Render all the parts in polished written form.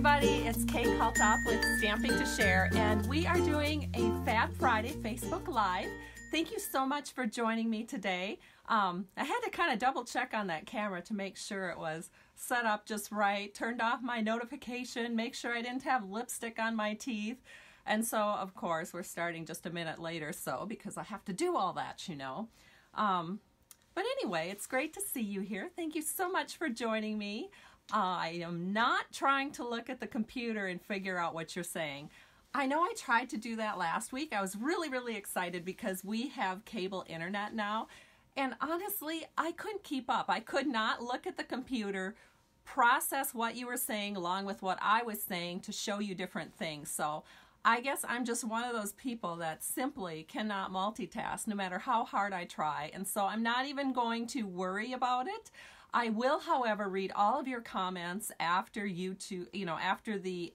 everybody, it's Kate Kalthoff with Stamping to Share, and we are doing a Fab Friday Facebook Live. Thank you so much for joining me today. I had to kind of double check on that camera to make sure it was set up just right, turned off my notification, make sure I didn't have lipstick on my teeth. And so, of course, we're starting just a minute later, so because I have to do all that, you know. But anyway, it's great to see you here. Thank you so much for joining me. I am not trying to look at the computer and figure out what you're saying. I know I tried to do that last week. I was really excited because we have cable internet now. And honestly, I couldn't keep up. I could not look at the computer, process what you were saying along with what I was saying to show you different things. So I guess I'm just one of those people that simply cannot multitask no matter how hard I try. And so I'm not even going to worry about it. I will, however, read all of your comments after after the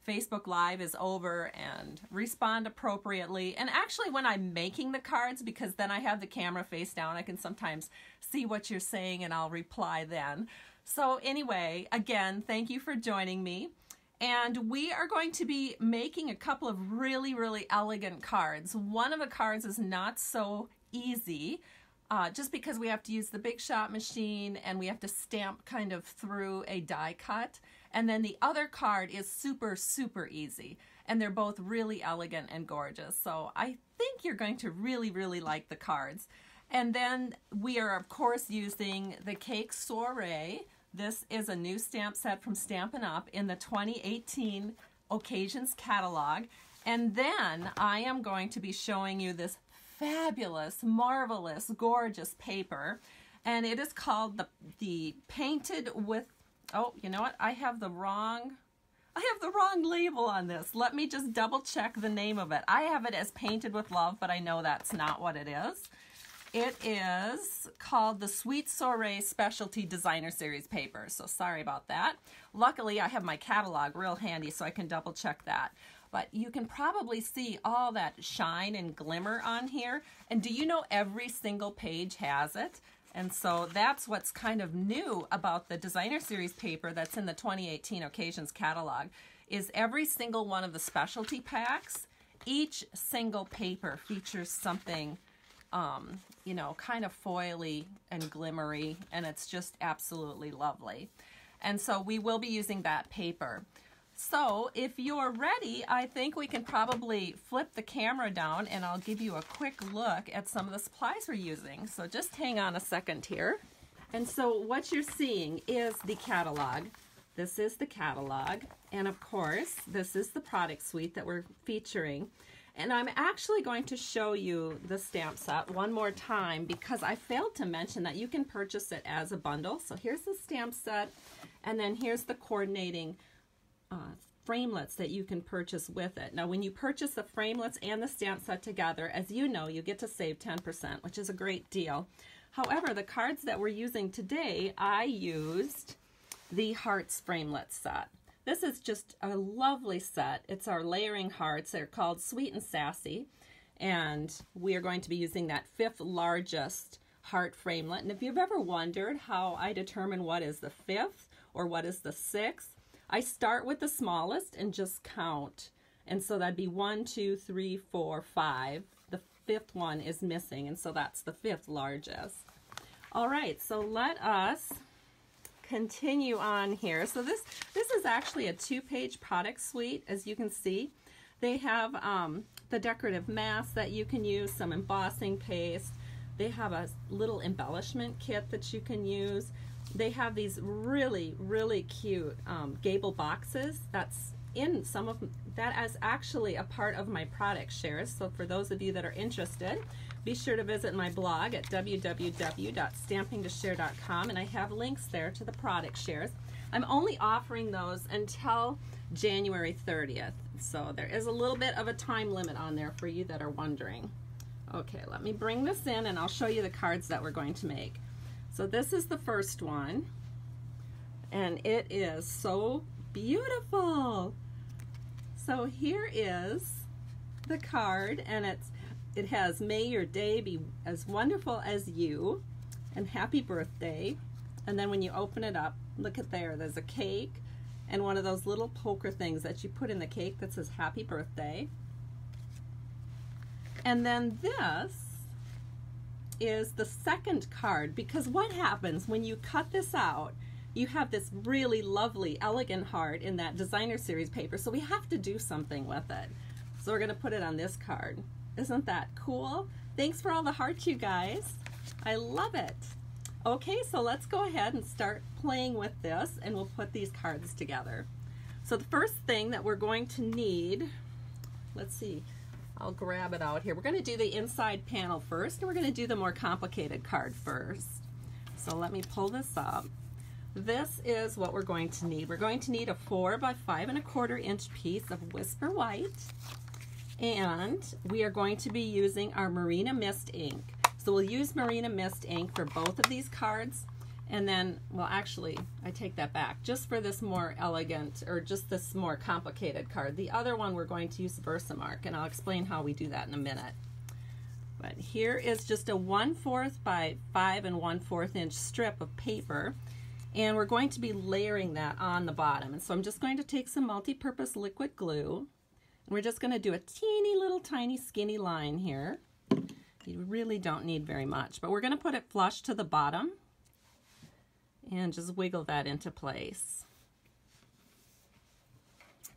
Facebook Live is over and respond appropriately. And actually when I'm making the cards, because then I have the camera face down, I can sometimes see what you're saying and I'll reply then. So anyway, again, thank you for joining me. And we are going to be making a couple of really elegant cards. One of the cards is not so easy, just because we have to use the Big Shot machine and we have to stamp kind of through a die cut. And then the other card is super easy. And they're both really elegant and gorgeous. So I think you're going to really like the cards. And then we are, of course, using the Cake Soiree. This is a new stamp set from Stampin' Up! In the 2018 Occasions catalog. And then I am going to be showing you this fabulous, marvelous, gorgeous paper. And it is called the Painted with, oh, you know what? I have the wrong label on this. Let me just double check the name of it. I have it as Painted with Love, but I know that's not what it is. It is called the Sweet Soiree Specialty Designer Series paper. So sorry about that. Luckily, I have my catalog real handy so I can double check that. But you can probably see all that shine and glimmer on here. And do you know every single page has it? And so that's what's kind of new about the Designer Series paper that's in the 2018 Occasions catalog, is every single one of the specialty packs, each single paper features something you know, kind of foily and glimmery, and it's just absolutely lovely. And so we will be using that paper. So if you're ready, I think we can probably flip the camera down and I'll give you a quick look at some of the supplies we're using. So just hang on a second here. And so what you're seeing is the catalog. This is the catalog. And of course, this is the product suite that we're featuring. And I'm actually going to show you the stamp set one more time because I failed to mention that you can purchase it as a bundle. So here's the stamp set, and then here's the coordinating framelits that you can purchase with it. Now when you purchase the framelits and the stamp set together, as you know, you get to save 10%, which is a great deal. However, the cards that we're using today, I used the Hearts framelit set. This is just a lovely set. It's our layering hearts. They're called Sweet and Sassy, and we are going to be using that 5th largest heart framelit. And if you've ever wondered how I determine what is the 5th or what is the 6th, I start with the smallest and just count. And so that'd be 1, 2, 3, 4, 5. The 5th one is missing, and so that's the 5th largest. All right, so let us continue on here. So this is actually a 2-page product suite, as you can see. They have the decorative masks that you can use, some embossing paste. They have a little embellishment kit that you can use. They have these really cute gable boxes. That's in some of that as actually a part of my product shares. So for those of you that are interested, be sure to visit my blog at www.stampingtoshare.com, and I have links there to the product shares. I'm only offering those until January 30th, so there is a little bit of a time limit on there for you that are wondering. Okay, let me bring this in and I'll show you the cards that we're going to make. So this is the first one, and it is so beautiful. So here is the card, and it has "May your day be as wonderful as you," and "Happy birthday." And then when you open it up, look at there's a cake, and one of those little poker things that you put in the cake that says happy birthday. And then this is the second card, because what happens when you cut this out, you have this really lovely, elegant heart in that designer series paper, so we have to do something with it. So we're going to put it on this card. Isn't that cool? Thanks for all the hearts, you guys. I love it. Okay, so let's go ahead and start playing with this, and we'll put these cards together. So the first thing that we're going to need, let's see, I'll grab it out here. We're going to do the inside panel first, and we're going to do the more complicated card first. So let me pull this up. This is what we're going to need. We're going to need a 4 by 5 1/4 inch piece of Whisper White, and we are going to be using our Marina Mist ink. So we'll use Marina Mist ink for both of these cards, and then, well, actually, I take that back. Just for this more elegant, or just this more complicated card. The other one we're going to use Versamark, and I'll explain how we do that in a minute. But here is just a 1/4 by 5 1/4 inch strip of paper, and we're going to be layering that on the bottom. And so I'm just going to take some multi-purpose liquid glue, and we're just going to do a teeny little tiny skinny line here. You really don't need very much, but we're going to put it flush to the bottom and just wiggle that into place.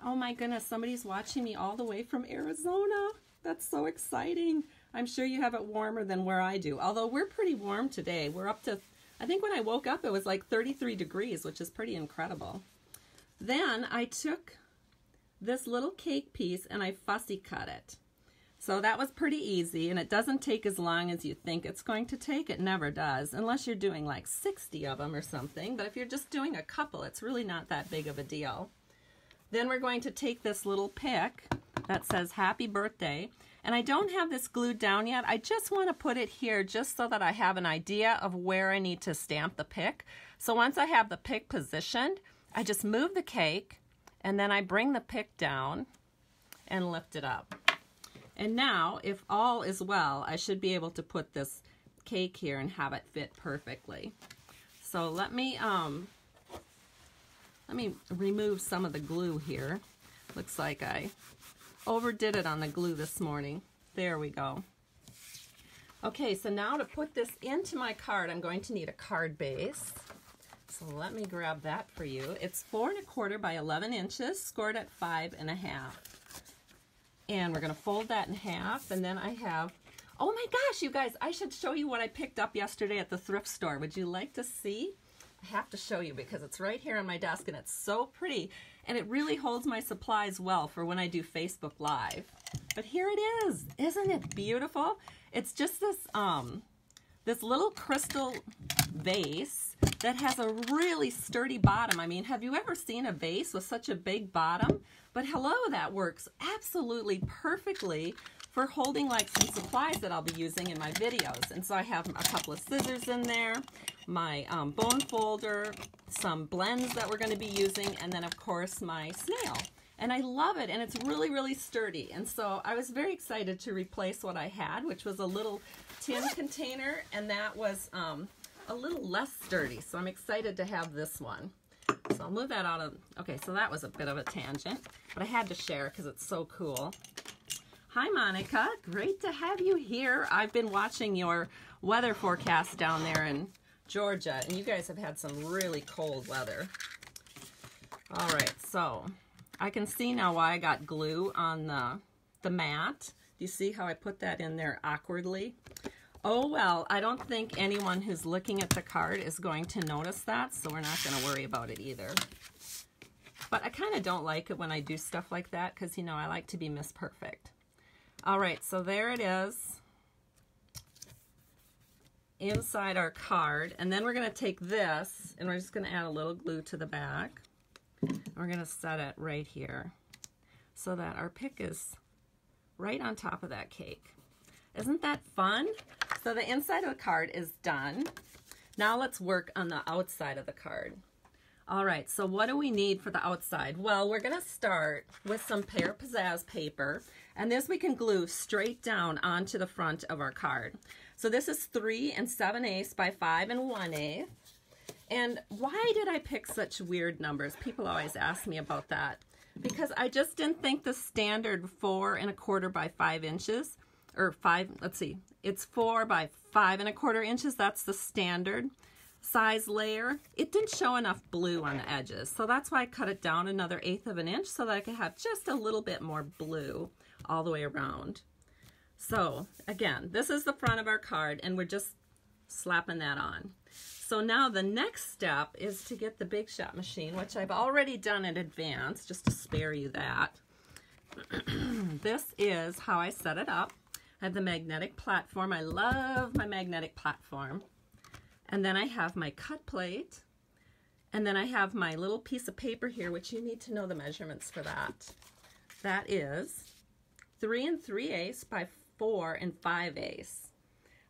Oh my goodness, somebody's watching me all the way from Arizona. That's so exciting. I'm sure you have it warmer than where I do, although we're pretty warm today. We're up to, I think when I woke up it was like 33 degrees, which is pretty incredible. Then I took this little cake piece and I fussy cut it. So that was pretty easy, and it doesn't take as long as you think it's going to take. It never does, unless you're doing like 60 of them or something. But if you're just doing a couple, it's really not that big of a deal. Then we're going to take this little pick that says happy birthday, and I don't have this glued down yet. I just want to put it here just so that I have an idea of where I need to stamp the pick. So once I have the pick positioned, I just move the cake, and then I bring the pick down and lift it up. And now, if all is well, I should be able to put this cake here and have it fit perfectly. So let me remove some of the glue here. Looks like I overdid it on the glue this morning. There we go. Okay, so now to put this into my card, I'm going to need a card base. So let me grab that for you. It's 4 1/4 by 11 inches, scored at 5 1/2. And we're going to fold that in half, and then I have, oh my gosh, you guys, I should show you what I picked up yesterday at the thrift store. Would you like to see? I have to show you because it's right here on my desk, and it's so pretty, and it really holds my supplies well for when I do Facebook Live. But here it is. Isn't it beautiful? It's just this, this little crystal vase that has a really sturdy bottom. I mean, have you ever seen a vase with such a big bottom? But hello, that works absolutely perfectly for holding like some supplies that I'll be using in my videos. And so I have a couple of scissors in there, my bone folder, some blends that we're going to be using, and then of course my snail. And I love it, and it's really, really sturdy. And so I was very excited to replace what I had, which was a little tin container, and that was a little less sturdy. So I'm excited to have this one. So I'll move that out of, okay, so that was a bit of a tangent, but I had to share because it's so cool. Hi, Monica. Great to have you here. I've been watching your weather forecast down there in Georgia, and you guys have had some really cold weather. All right, so I can see now why I got glue on the mat. Do you see how I put that in there awkwardly? Oh, well, I don't think anyone who's looking at the card is going to notice that, so we're not going to worry about it either. But I kind of don't like it when I do stuff like that because, you know, I like to be Miss Perfect. All right, so there it is inside our card. And then we're going to take this, and we're just going to add a little glue to the back. We're going to set it right here so that our pick is right on top of that cake. Isn't that fun? So the inside of the card is done. Now let's work on the outside of the card. All right, so what do we need for the outside? Well, we're going to start with some Pear Pizzazz paper, and this we can glue straight down onto the front of our card. So this is 3 7/8 by 5 1/8, And why did I pick such weird numbers? People always ask me about that. Because I just didn't think the standard 4 1/4 by 5 inches, or 5, let's see, it's 4 by 5 1/4 inches, that's the standard size layer. It didn't show enough blue on the edges, so that's why I cut it down another 1/8 of an inch so that I could have just a little bit more blue all the way around. So again, this is the front of our card, and we're just slapping that on. So now the next step is to get the Big Shot machine, which I've already done in advance, just to spare you that. This is how I set it up. I have the magnetic platform. I love my magnetic platform. And then I have my cut plate. And then I have my little piece of paper here, which you need to know the measurements for that. That is 3 3/8 by 4 5/8.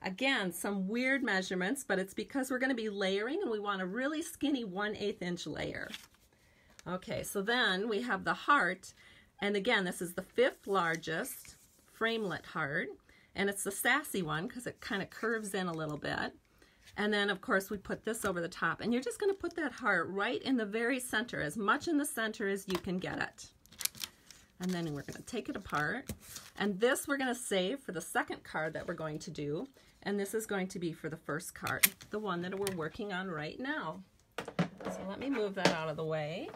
Again, some weird measurements, but it's because we're going to be layering and we want a really skinny 1/8 inch layer. Okay, so then we have the heart, and again, this is the 5th largest framelit heart, and it's the sassy one because it kind of curves in a little bit. And then, of course, we put this over the top, and you're just going to put that heart right in the very center, as much in the center as you can get it. And then we're going to take it apart, and this we're going to save for the second card that we're going to do. And this is going to be for the first card, the one that we're working on right now. So let me move that out of the way.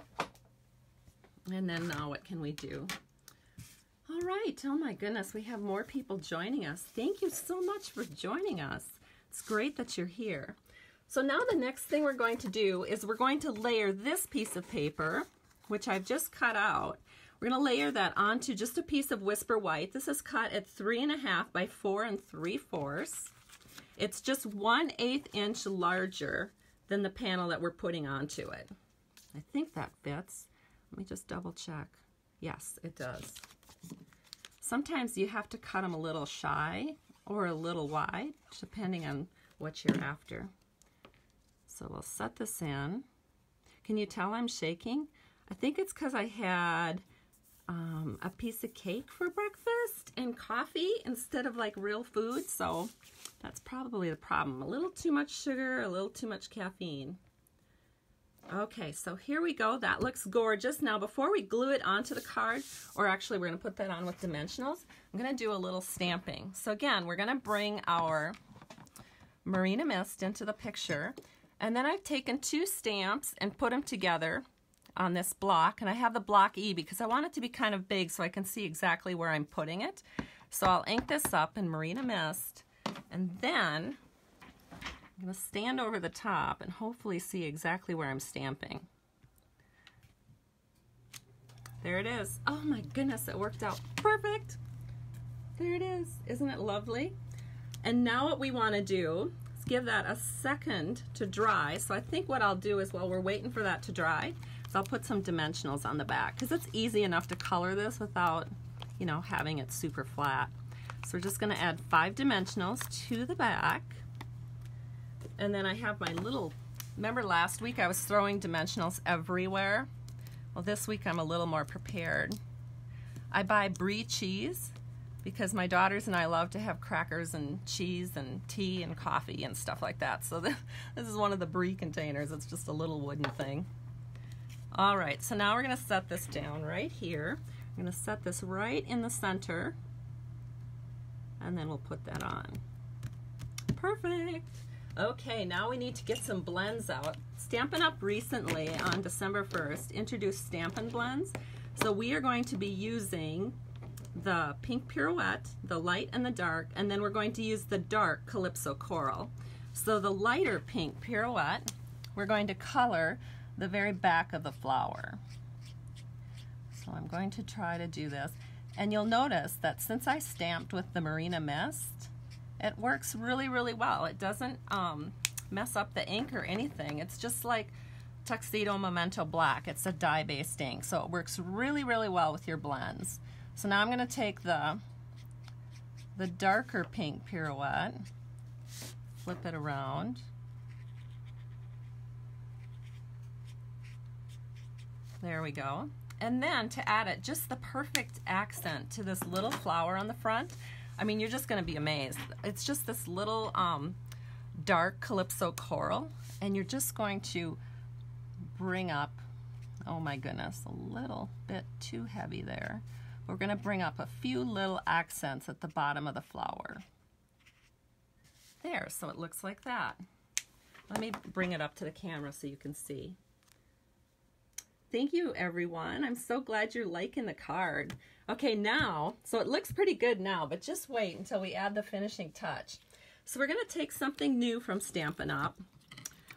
And then now what can we do? All right, oh my goodness, we have more people joining us. Thank you so much for joining us. It's great that you're here. So now the next thing we're going to do is we're going to layer this piece of paper, which I've just cut out. We're going to layer that onto just a piece of Whisper White. This is cut at 3 1/2 by 4 3/4. It's just 1/8 inch larger than the panel that we're putting onto it. I think that fits. Let me just double check. Yes, it does. Sometimes you have to cut them a little shy or a little wide, depending on what you're after. So we'll set this in. Can you tell I'm shaking? I think it's because I had a piece of cake for breakfast and coffee instead of like real food, so that's probably the problem. A little too much sugar, a little too much caffeine. Okay, so here we go. That looks gorgeous. Now before we glue it onto the card, or actually we're going to put that on with dimensionals, I'm going to do a little stamping. So again, we're going to bring our Marina Mist into the picture, and then I've taken 2 stamps and put them together on this block, and I have the block E because I want it to be kind of big so I can see exactly where I'm putting it. So I'll ink this up in Marina Mist, and then I'm going to stand over the top and hopefully see exactly where I'm stamping. There it is. Oh my goodness, it worked out perfect. There it is. Isn't it lovely? And now what we want to do is give that a second to dry. So I think what I'll do is while we're waiting for that to dry, so I'll put some dimensionals on the back because it's easy enough to color this without, you know, having it super flat. So we're just going to add 5 dimensionals to the back. And then I have my little, remember last week I was throwing dimensionals everywhere? Well, this week I'm a little more prepared. I buy brie cheese because my daughters and I love to have crackers and cheese and tea and coffee and stuff like that. So this is one of the brie containers. It's just a little wooden thing. All right, so now we're going to set this down right here. I'm going to set this right in the center, and then we'll put that on. Perfect. Okay, now we need to get some blends out. Stampin' Up! Recently, on December 1st, introduced Stampin' Blends. So we are going to be using the Pink Pirouette, the light and the dark, and then we're going to use the dark Calypso Coral. So the lighter Pink Pirouette, we're going to color the very back of the flower. So I'm going to try to do this. And you'll notice that since I stamped with the Marina Mist, it works really, really well. It doesn't mess up the ink or anything. It's just like Tuxedo Memento Black. It's a dye-based ink, so it works really, really well with your blends. So now I'm going to take the darker Pink Pirouette, flip it around. There we go. And then to add it, just the perfect accent to this little flower on the front. I mean, you're just going to be amazed. It's just this little dark Calypso Coral, and you're just going to bring up, oh my goodness, a little bit too heavy there. We're going to bring up a few little accents at the bottom of the flower. There, so it looks like that. Let me bring it up to the camera so you can see. Thank you, everyone. I'm so glad you're liking the card. Okay, now, so it looks pretty good now, but just wait until we add the finishing touch. So we're going to take something new from Stampin' Up.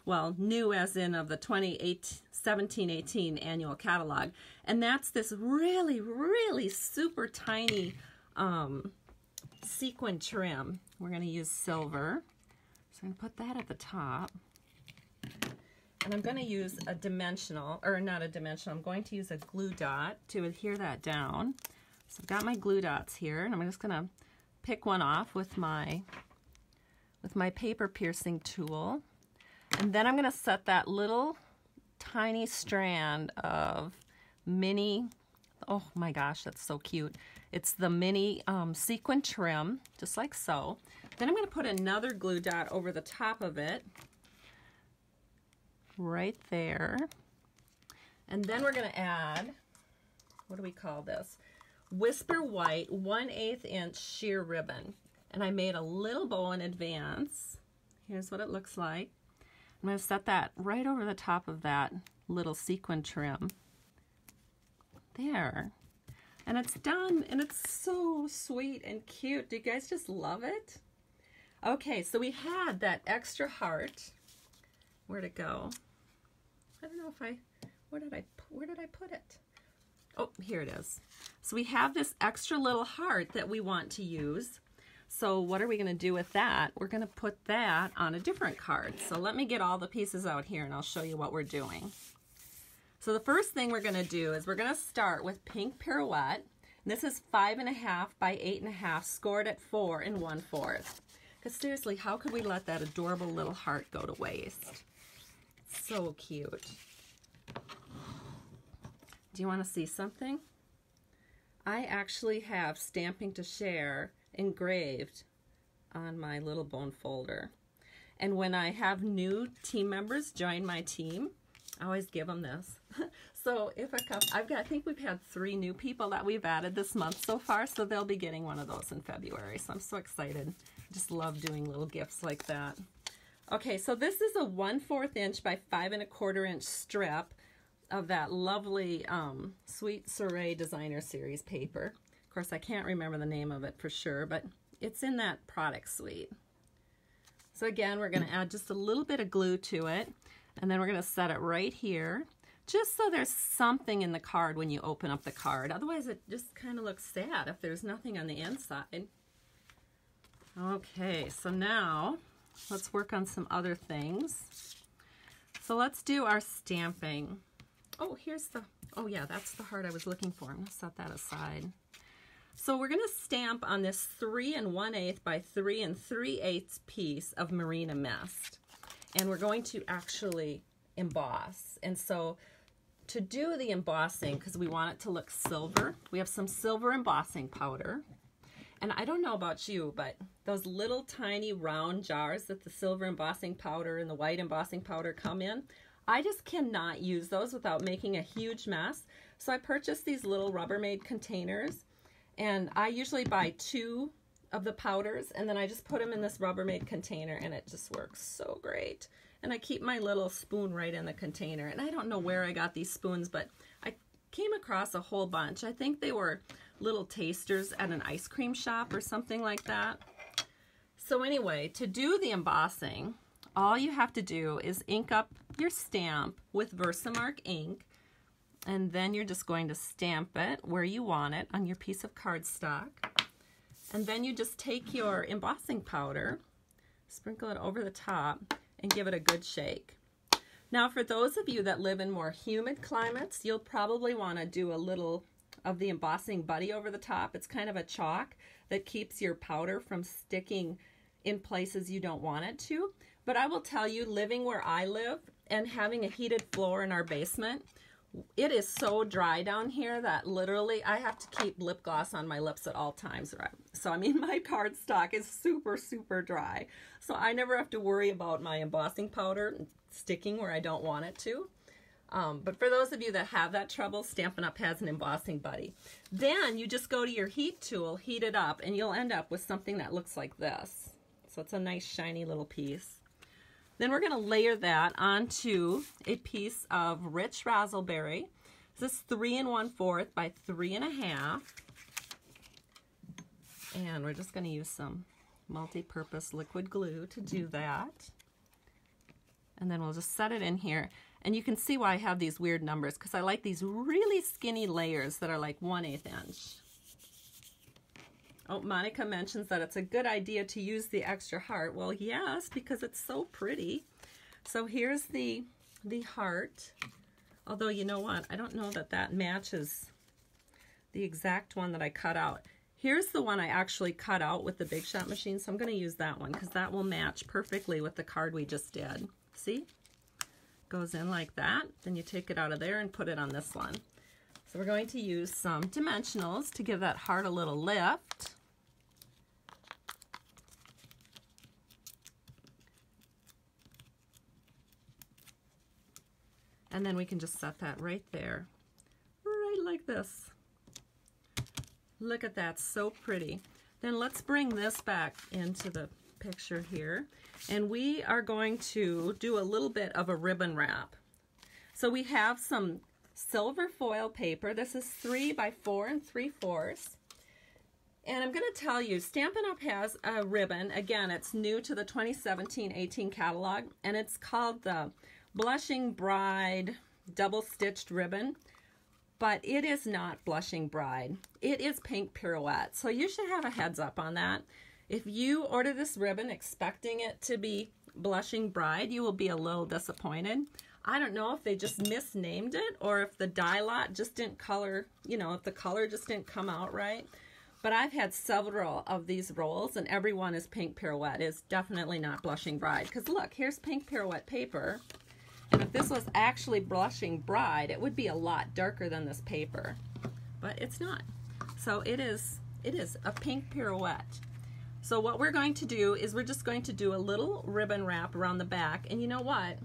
Well, new as in of the 2017-18 annual catalog. And that's this really, really super tiny sequin trim. We're going to use silver. So I'm going to put that at the top. And I'm going to use a dimensional, or not a dimensional, I'm going to use a glue dot to adhere that down. So I've got my glue dots here, and I'm just going to pick one off with my paper piercing tool. And then I'm going to set that little tiny strand of mini, oh my gosh, that's so cute. It's the mini sequin trim, just like so. Then I'm going to put another glue dot over the top of it, right there. And then we're going to add, what do we call this? Whisper White 1/8 inch sheer ribbon. And I made a little bow in advance. Here's what it looks like. I'm going to set that right over the top of that little sequin trim. There. And it's done, and it's so sweet and cute. Do you guys just love it? Okay, so we had that extra heart. Where'd it go? I don't know if where did I put it? Oh, here it is. So we have this extra little heart that we want to use. So what are we going to do with that? We're going to put that on a different card. So let me get all the pieces out here and I'll show you what we're doing. So the first thing we're going to do is we're going to start with Pink Pirouette. And this is 5.5 by 8.5, scored at 4 1/4. Because seriously, how could we let that adorable little heart go to waste? So cute. Do you want to see something? I actually have Stamping to Share engraved on my little bone folder. And when I have new team members join my team, I always give them this. So if I think we've had 3 new people that we've added this month so far, so they'll be getting one of those in February. So I'm so excited. I just love doing little gifts like that. Okay, so this is a 1/4 inch by 5 1/4 inch strip of that lovely Sweet Soiree Designer Series paper. Of course, I can't remember the name of it for sure, but it's in that product suite. So again, we're going to add just a little bit of glue to it, and then we're going to set it right here, just so there's something in the card when you open up the card. Otherwise, it just kind of looks sad if there's nothing on the inside. Okay, so now let's work on some other things. So let's do our stamping. Oh, oh yeah, that's the heart I was looking for. I'm going to set that aside. So we're going to stamp on this 3 1/8 by 3 3/8 piece of Marina Mist. And we're going to actually emboss. And so to do the embossing, because we want it to look silver, we have some silver embossing powder. And I don't know about you, but those little tiny round jars that the silver embossing powder and the white embossing powder come in, I just cannot use those without making a huge mess. So I purchased these little Rubbermaid containers, and I usually buy 2 of the powders, and then I just put them in this Rubbermaid container, and it just works so great. And I keep my little spoon right in the container. And I don't know where I got these spoons, but I came across a whole bunch. I think they were little tasters at an ice cream shop or something like that. So anyway, to do the embossing, all you have to do is ink up your stamp with Versamark ink, and then you're just going to stamp it where you want it on your piece of cardstock. And then you just take your embossing powder, sprinkle it over the top, and give it a good shake. Now, for those of you that live in more humid climates, you'll probably want to do a little of the embossing buddy over the top. It's kind of a chalk that keeps your powder from sticking in places you don't want it to. But I will tell you, living where I live and having a heated floor in our basement, it is so dry down here that literally I have to keep lip gloss on my lips at all times. Right? So I mean, my cardstock is super, super dry. So I never have to worry about my embossing powder sticking where I don't want it to. But for those of you that have that trouble, Stampin' Up! Has an embossing buddy. Then you just go to your heat tool, heat it up, and you'll end up with something that looks like this. So it's a nice shiny little piece. Then we're going to layer that onto a piece of rich razzleberry. This is 3 1/4 by 3 1/2. And we're just going to use some multi-purpose liquid glue to do that. And then we'll just set it in here. And you can see why I have these weird numbers, because I like these really skinny layers that are like 1/8 inch. Oh, Monica mentions that it's a good idea to use the extra heart. Well, yes, because it's so pretty. So here's the heart. Although, you know what? I don't know that that matches the exact one that I cut out. Here's the one I actually cut out with the Big Shot machine, so I'm going to use that one because that will match perfectly with the card we just did. See? Goes in like that. Then you take it out of there and put it on this one. So we're going to use some dimensionals to give that heart a little lift. And then we can just set that right there, right like this. Look at that, so pretty. Then let's bring this back into the picture here. And we are going to do a little bit of a ribbon wrap. So we have some silver foil paper. This is 3 by 4 3/4. And I'm going to tell you, Stampin' Up! Has a ribbon. Again, it's new to the 2017-18 catalog, and it's called the Blushing Bride Double Stitched Ribbon. But it is not Blushing Bride. It is Pink Pirouette. So you should have a heads up on that. If you order this ribbon expecting it to be Blushing Bride, you will be a little disappointed. I don't know if they just misnamed it or if the dye lot just didn't color, you know, if the color just didn't come out right. But I've had several of these rolls and every one is Pink Pirouette. It's definitely not Blushing Bride. Because look, here's Pink Pirouette paper. And if this was actually Blushing Bride, it would be a lot darker than this paper. But it's not. So it is a Pink Pirouette. So what we're going to do is we're just going to do a little ribbon wrap around the back. And you know what?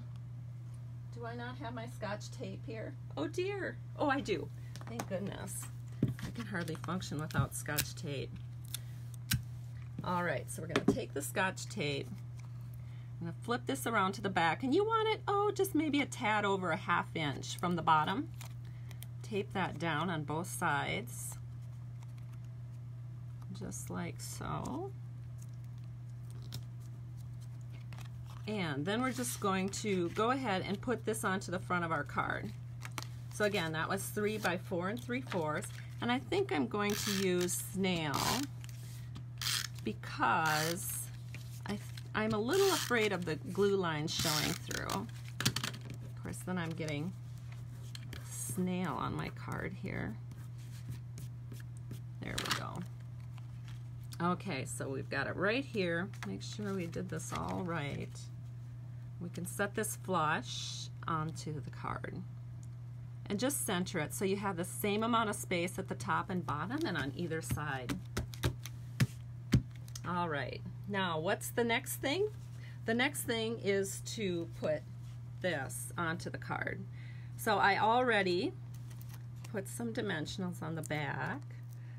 Do I not have my Scotch tape here? Oh dear. Oh, I do. Thank goodness. I can hardly function without Scotch tape. All right, so we're going to take the Scotch tape. I'm going to flip this around to the back. And you want it, oh, just maybe a tad over a 1/2 inch from the bottom. Tape that down on both sides. Just like so. And then we're just going to go ahead and put this onto the front of our card. So again, that was 3 by 4 3/4. And I think I'm going to use snail because I'm a little afraid of the glue lines showing through. Of course, then I'm getting snail on my card here. There we go. Okay, so we've got it right here. Make sure we did this all right. We can set this flush onto the card. And just center it so you have the same amount of space at the top and bottom and on either side. All right, now what's the next thing? The next thing is to put this onto the card. So I already put some dimensionals on the back.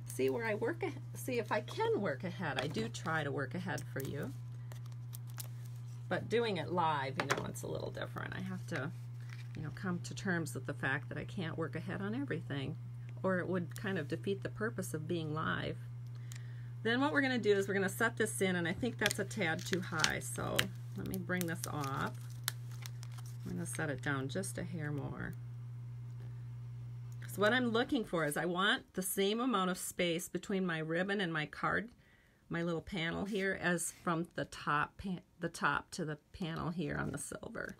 See where I work, see if I can work ahead. I do try to work ahead for you. But doing it live, you know, it's a little different. I have to, you know, come to terms with the fact that I can't work ahead on everything, or it would kind of defeat the purpose of being live. Then what we're going to do is we're going to set this in, and I think that's a tad too high, so let me bring this off. I'm going to set it down just a hair more. So what I'm looking for is I want the same amount of space between my ribbon and my card, my little panel here, as from the top to the panel here on the silver.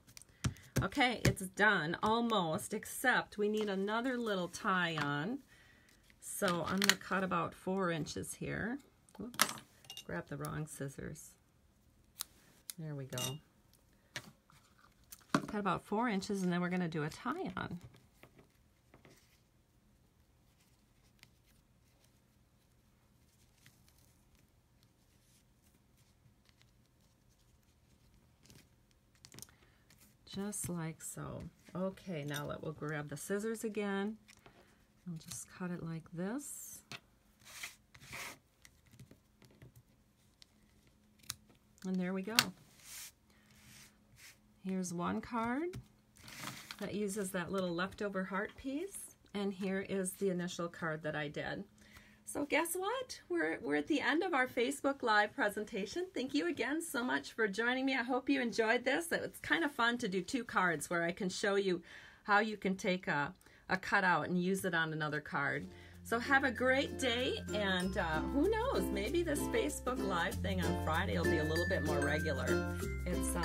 Okay, it's done almost, except we need another little tie on. So I'm going to cut about 4 inches here. Oops, grab the wrong scissors. There we go. Cut about 4 inches, and then we're going to do a tie on. just like so. Okay, now we'll grab the scissors again. I'll just cut it like this. And there we go. Here's one card that uses that little leftover heart piece, and here is the initial card that I did. So guess what? We're at the end of our Facebook Live presentation. Thank you again so much for joining me. I hope you enjoyed this. It's kind of fun to do two cards where I can show you how you can take a cutout and use it on another card. So have a great day, and who knows, maybe this Facebook Live thing on Friday will be a little bit more regular. It's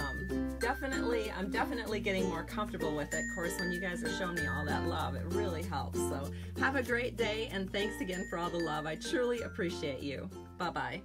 I'm definitely getting more comfortable with it. Of course, when you guys are showing me all that love, it really helps. So have a great day, and thanks again for all the love. I truly appreciate you. Bye-bye.